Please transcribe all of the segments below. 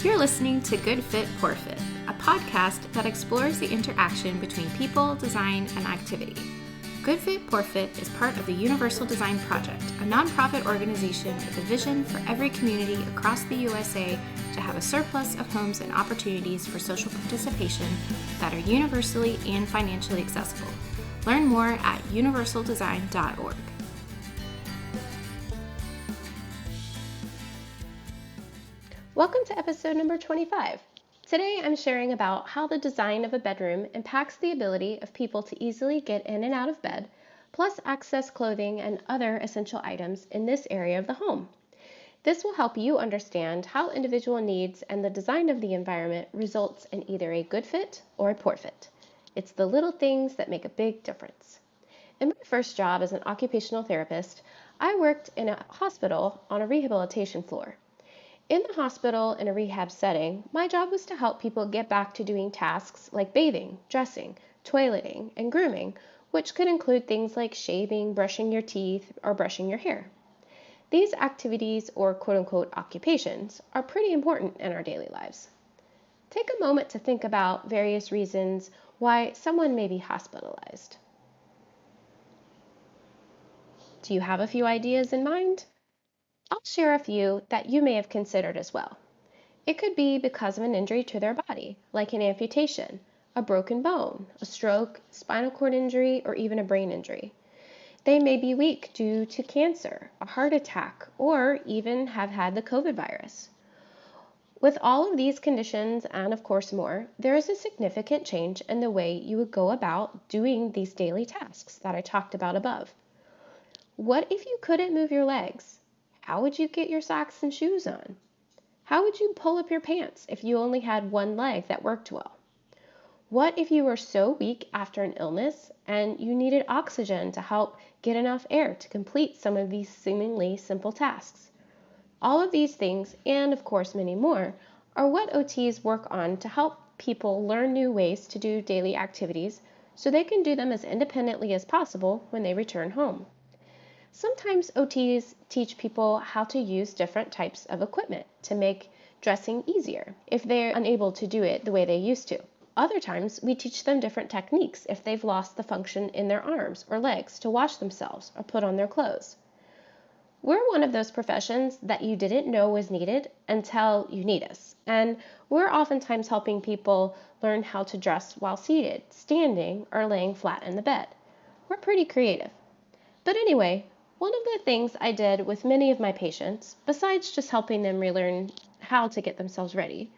You're listening to Good Fit, Poor Fit, a podcast that explores the interaction between people, design, and activity. Good Fit, Poor Fit is part of the Universal Design Project, a nonprofit organization with a vision for every community across the USA to have a surplus of homes and opportunities for social participation that are universally and financially accessible. Learn more at universaldesign.org. Welcome to episode number 25. Today I'm sharing about how the design of a bedroom impacts the ability of people to easily get in and out of bed, plus access clothing and other essential items in this area of the home. This will help you understand how individual needs and the design of the environment results in either a good fit or a poor fit. It's the little things that make a big difference. In my first job as an occupational therapist, I worked in a hospital on a rehabilitation floor. In the hospital, in a rehab setting, my job was to help people get back to doing tasks like bathing, dressing, toileting, and grooming, which could include things like shaving, brushing your teeth, or brushing your hair. These activities, or quote-unquote occupations, are pretty important in our daily lives. Take a moment to think about various reasons why someone may be hospitalized. Do you have a few ideas in mind? I'll share a few that you may have considered as well. It could be because of an injury to their body, like an amputation, a broken bone, a stroke, spinal cord injury, or even a brain injury. They may be weak due to cancer, a heart attack, or even have had the COVID virus. With all of these conditions, and of course more, there is a significant change in the way you would go about doing these daily tasks that I talked about above. What if you couldn't move your legs? How would you get your socks and shoes on? How would you pull up your pants if you only had one leg that worked well? What if you were so weak after an illness and you needed oxygen to help get enough air to complete some of these seemingly simple tasks? All of these things, and of course many more, are what OTs work on to help people learn new ways to do daily activities so they can do them as independently as possible when they return home. Sometimes OTs teach people how to use different types of equipment to make dressing easier if they're unable to do it the way they used to. Other times, we teach them different techniques if they've lost the function in their arms or legs to wash themselves or put on their clothes. We're one of those professions that you didn't know was needed until you need us, and we're oftentimes helping people learn how to dress while seated, standing, or laying flat in the bed. We're pretty creative. But anyway, one of the things I did with many of my patients, besides just helping them relearn how to get themselves ready,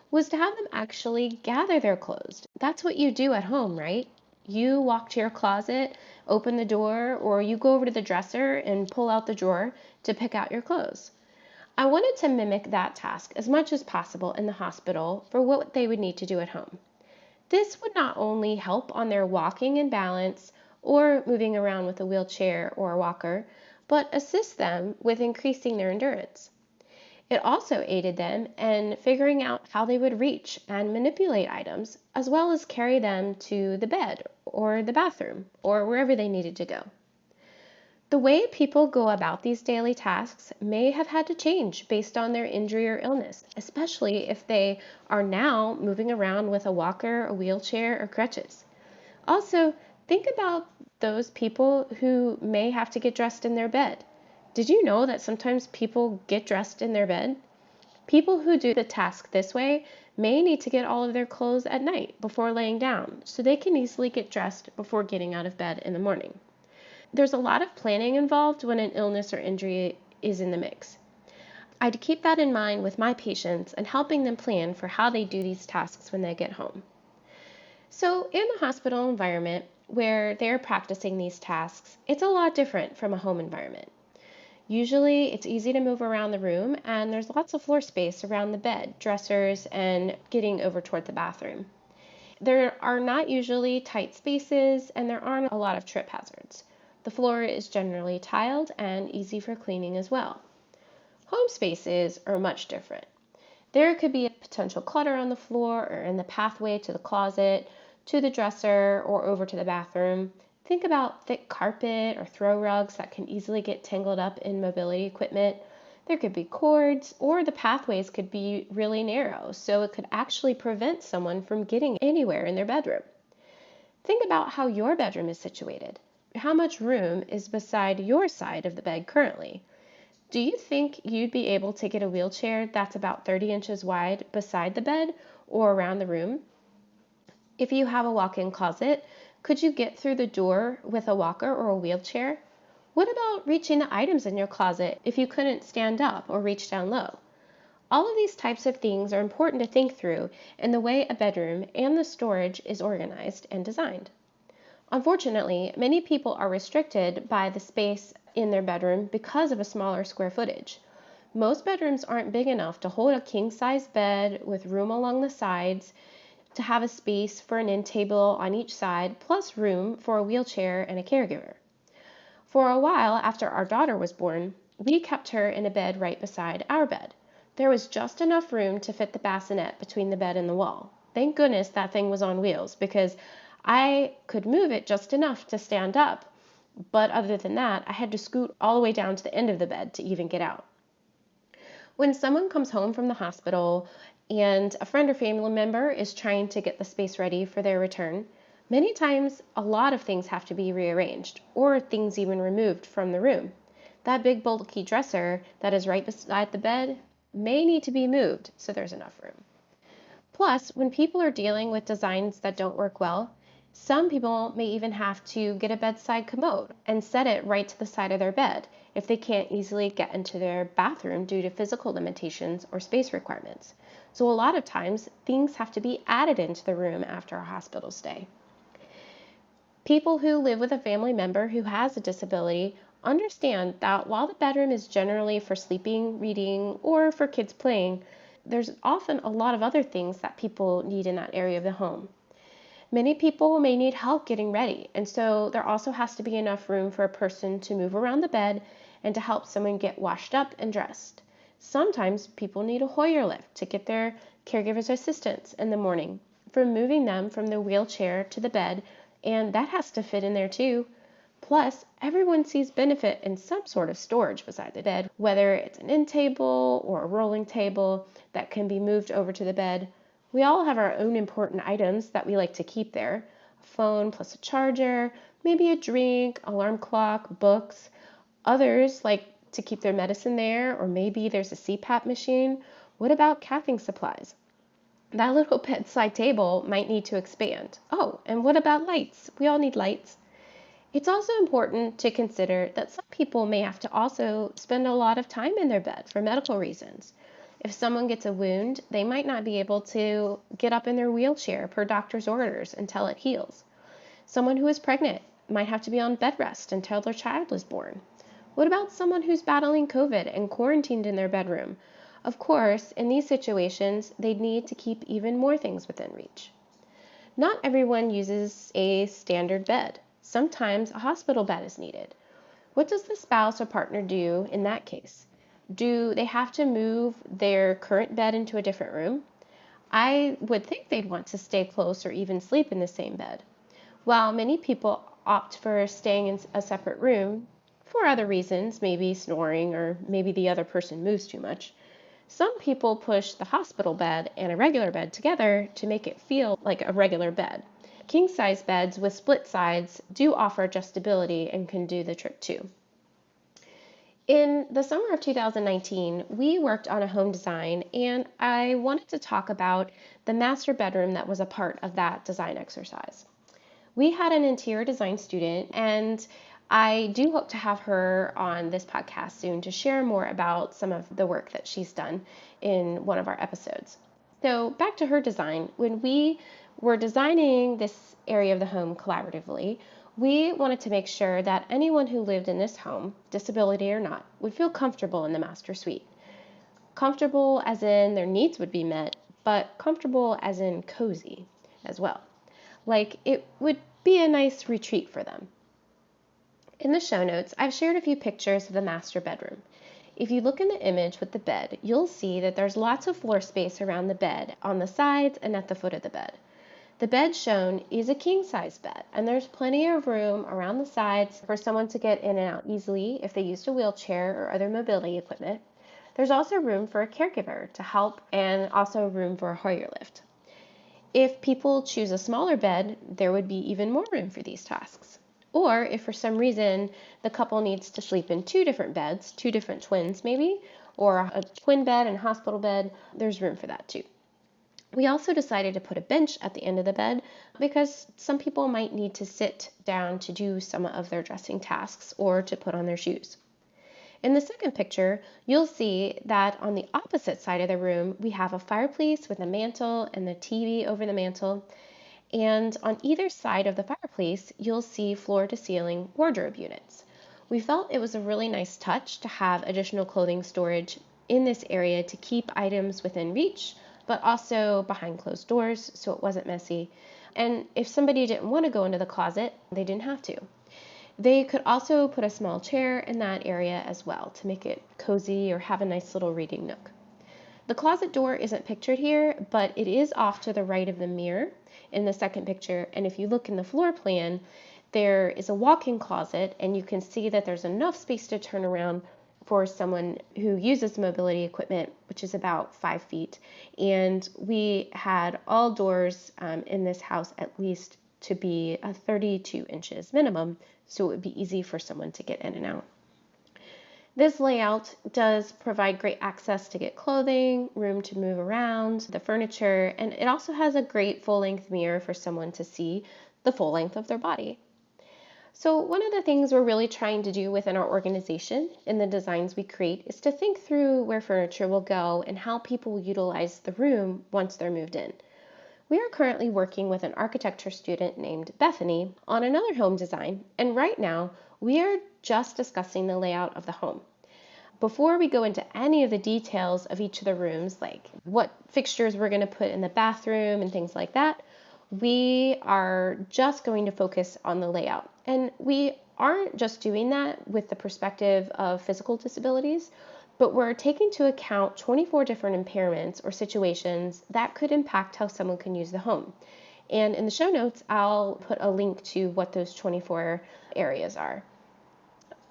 was to have them actually gather their clothes. That's what you do at home, right? You walk to your closet, open the door, or you go over to the dresser and pull out the drawer to pick out your clothes. I wanted to mimic that task as much as possible in the hospital for what they would need to do at home. This would not only help on their walking and balance, or moving around with a wheelchair or a walker, but assist them with increasing their endurance. It also aided them in figuring out how they would reach and manipulate items, as well as carry them to the bed or the bathroom or wherever they needed to go. The way people go about these daily tasks may have had to change based on their injury or illness, especially if they are now moving around with a walker, a wheelchair, or crutches. Also, think about those people who may have to get dressed in their bed. Did you know that sometimes people get dressed in their bed? People who do the task this way may need to get all of their clothes at night before laying down, so they can easily get dressed before getting out of bed in the morning. There's a lot of planning involved when an illness or injury is in the mix. I'd keep that in mind with my patients and helping them plan for how they do these tasks when they get home. So in the hospital environment where they're practicing these tasks, it's a lot different from a home environment. Usually it's easy to move around the room and there's lots of floor space around the bed, dressers, and getting over toward the bathroom. There are not usually tight spaces and there aren't a lot of trip hazards. The floor is generally tiled and easy for cleaning as well. Home spaces are much different. There could be a potential clutter on the floor or in the pathway to the closet, to the dresser, or over to the bathroom. Think about thick carpet or throw rugs that can easily get tangled up in mobility equipment. There could be cords, or the pathways could be really narrow, so it could actually prevent someone from getting anywhere in their bedroom. Think about how your bedroom is situated. How much room is beside your side of the bed currently? Do you think you'd be able to get a wheelchair that's about 30 inches wide beside the bed or around the room? If you have a walk-in closet, could you get through the door with a walker or a wheelchair? What about reaching the items in your closet if you couldn't stand up or reach down low? All of these types of things are important to think through in the way a bedroom and the storage is organized and designed. Unfortunately, many people are restricted by the space in their bedroom because of a smaller square footage. Most bedrooms aren't big enough to hold a king-size bed with room along the sides, to have a space for an end table on each side, plus room for a wheelchair and a caregiver. For a while after our daughter was born, we kept her in a bed right beside our bed. There was just enough room to fit the bassinet between the bed and the wall. Thank goodness that thing was on wheels, because I could move it just enough to stand up, but other than that, I had to scoot all the way down to the end of the bed to even get out. When someone comes home from the hospital and a friend or family member is trying to get the space ready for their return, many times a lot of things have to be rearranged, or things even removed from the room. That big bulky dresser that is right beside the bed may need to be moved so there's enough room. Plus, when people are dealing with designs that don't work well, some people may even have to get a bedside commode and set it right to the side of their bed if they can't easily get into their bathroom due to physical limitations or space requirements. So a lot of times, things have to be added into the room after a hospital stay. People who live with a family member who has a disability understand that while the bedroom is generally for sleeping, reading, or for kids playing, there's often a lot of other things that people need in that area of the home. Many people may need help getting ready, and so there also has to be enough room for a person to move around the bed and to help someone get washed up and dressed. Sometimes people need a Hoyer lift to get their caregiver's assistance in the morning for moving them from their wheelchair to the bed, and that has to fit in there too. Plus, everyone sees benefit in some sort of storage beside the bed, whether it's an end table or a rolling table that can be moved over to the bed. We all have our own important items that we like to keep there. A phone plus a charger, maybe a drink, alarm clock, books. Others like to keep their medicine there, or maybe there's a CPAP machine. What about cathing supplies? That little bedside table might need to expand. Oh, and what about lights? We all need lights. It's also important to consider that some people may have to also spend a lot of time in their bed for medical reasons. If someone gets a wound, they might not be able to get up in their wheelchair per doctor's orders until it heals. Someone who is pregnant might have to be on bed rest until their child is born. What about someone who's battling COVID and quarantined in their bedroom? Of course, in these situations, they'd need to keep even more things within reach. Not everyone uses a standard bed. Sometimes a hospital bed is needed. What does the spouse or partner do in that case? Do they have to move their current bed into a different room? I would think they'd want to stay close or even sleep in the same bed. While many people opt for staying in a separate room for other reasons, maybe snoring or maybe the other person moves too much, some people push the hospital bed and a regular bed together to make it feel like a regular bed. King-size beds with split sides do offer adjustability and can do the trick too. In the summer of 2019, we worked on a home design, and I wanted to talk about the master bedroom that was a part of that design exercise. We had an interior design student, and I do hope to have her on this podcast soon to share more about some of the work that she's done in one of our episodes. So back to her design. When we were designing this area of the home collaboratively, we wanted to make sure that anyone who lived in this home, disability or not, would feel comfortable in the master suite. Comfortable as in their needs would be met, but comfortable as in cozy as well. Like it would be a nice retreat for them. In the show notes, I've shared a few pictures of the master bedroom. If you look in the image with the bed, you'll see that there's lots of floor space around the bed, on the sides and at the foot of the bed. The bed shown is a king-size bed, and there's plenty of room around the sides for someone to get in and out easily if they used a wheelchair or other mobility equipment. There's also room for a caregiver to help and also room for a Hoyer lift. If people choose a smaller bed, there would be even more room for these tasks. Or if for some reason the couple needs to sleep in two different beds, two different twins maybe, or a twin bed and hospital bed, there's room for that too. We also decided to put a bench at the end of the bed because some people might need to sit down to do some of their dressing tasks or to put on their shoes. In the second picture, you'll see that on the opposite side of the room, we have a fireplace with a mantle and the TV over the mantle. And on either side of the fireplace, you'll see floor-to-ceiling wardrobe units. We felt it was a really nice touch to have additional clothing storage in this area to keep items within reach, but also behind closed doors so it wasn't messy. And if somebody didn't want to go into the closet, they didn't have to. They could also put a small chair in that area as well to make it cozy or have a nice little reading nook. The closet door isn't pictured here, but it is off to the right of the mirror in the second picture. And if you look in the floor plan, there is a walk-in closet, and you can see that there's enough space to turn around for someone who uses mobility equipment, which is about 5 feet. And we had all doors in this house at least to be 32 inches minimum, so it would be easy for someone to get in and out. This layout does provide great access to get clothing, room to move around, the furniture, and it also has a great full-length mirror for someone to see the full length of their body. So one of the things we're really trying to do within our organization in the designs we create is to think through where furniture will go and how people will utilize the room once they're moved in. We are currently working with an architecture student named Bethany on another home design, and right now we are just discussing the layout of the home. Before we go into any of the details of each of the rooms, like what fixtures we're going to put in the bathroom and things like that, we are just going to focus on the layout. And we aren't just doing that with the perspective of physical disabilities, but we're taking into account 24 different impairments or situations that could impact how someone can use the home. And in the show notes, I'll put a link to what those 24 areas are.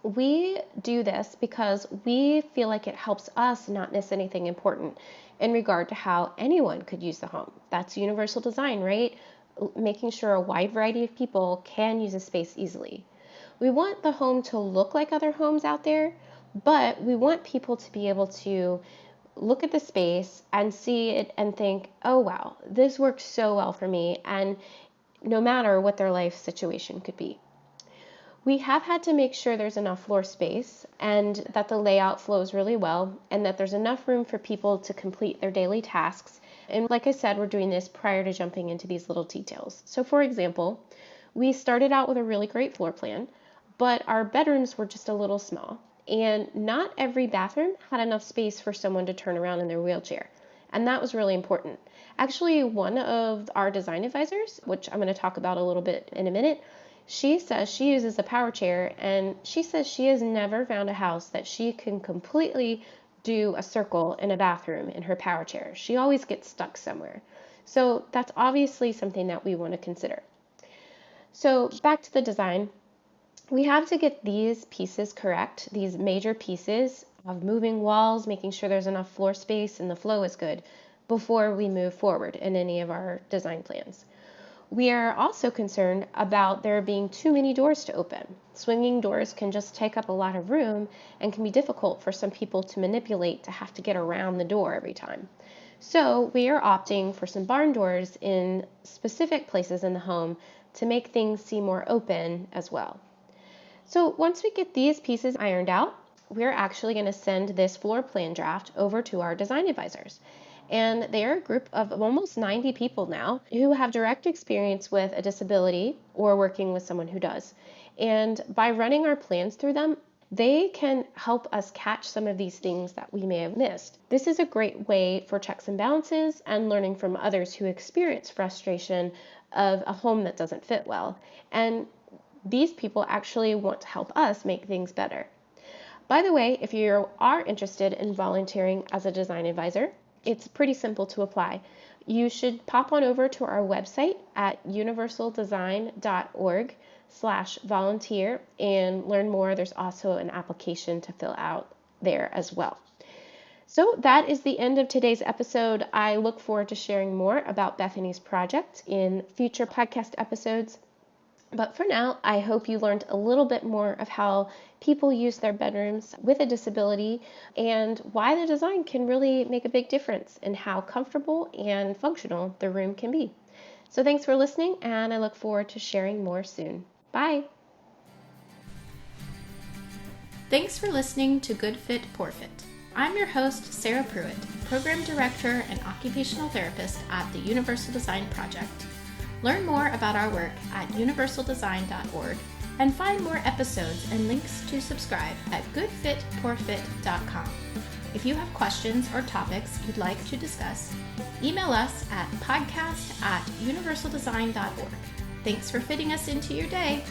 We do this because we feel like it helps us not miss anything important in regard to how anyone could use the home. That's universal design, right? Making sure a wide variety of people can use a space easily. We want the home to look like other homes out there, but we want people to be able to look at the space and see it and think, oh wow, this works so well for me, and no matter what their life situation could be. We have had to make sure there's enough floor space and that the layout flows really well and that there's enough room for people to complete their daily tasks. And like I said, we're doing this prior to jumping into these little details. So for example, we started out with a really great floor plan, but our bedrooms were just a little small. And not every bathroom had enough space for someone to turn around in their wheelchair. And that was really important. Actually, one of our design advisors, which I'm going to talk about a little bit in a minute, she says she uses a power chair, and she says she has never found a house that she can completely do a circle in a bathroom in her power chair. She always gets stuck somewhere. So that's obviously something that we want to consider. So back to the design. We have to get these pieces correct, these major pieces of moving walls, making sure there's enough floor space and the flow is good before we move forward in any of our design plans. We are also concerned about there being too many doors to open. Swinging doors can just take up a lot of room and can be difficult for some people to manipulate to have to get around the door every time. So we are opting for some barn doors in specific places in the home to make things seem more open as well. So once we get these pieces ironed out, we're actually going to send this floor plan draft over to our design advisors. And they're a group of almost 90 people now who have direct experience with a disability or working with someone who does. And by running our plans through them, they can help us catch some of these things that we may have missed. This is a great way for checks and balances and learning from others who experience frustration of a home that doesn't fit well. And these people actually want to help us make things better. By the way, if you are interested in volunteering as a design advisor, it's pretty simple to apply. You should pop on over to our website at universaldesign.org/volunteer and learn more. There's also an application to fill out there as well. So that is the end of today's episode. I look forward to sharing more about Bethany's project in future podcast episodes. But for now, I hope you learned a little bit more of how people use their bedrooms with a disability and why the design can really make a big difference in how comfortable and functional the room can be. So thanks for listening, and I look forward to sharing more soon. Bye. Thanks for listening to Good Fit, Poor Fit. I'm your host, Sarah Pruitt, Program Director and Occupational Therapist at the Universal Design Project. Learn more about our work at universaldesign.org and find more episodes and links to subscribe at goodfitpoorfit.com. If you have questions or topics you'd like to discuss, email us at podcast@universaldesign.org. Thanks for fitting us into your day.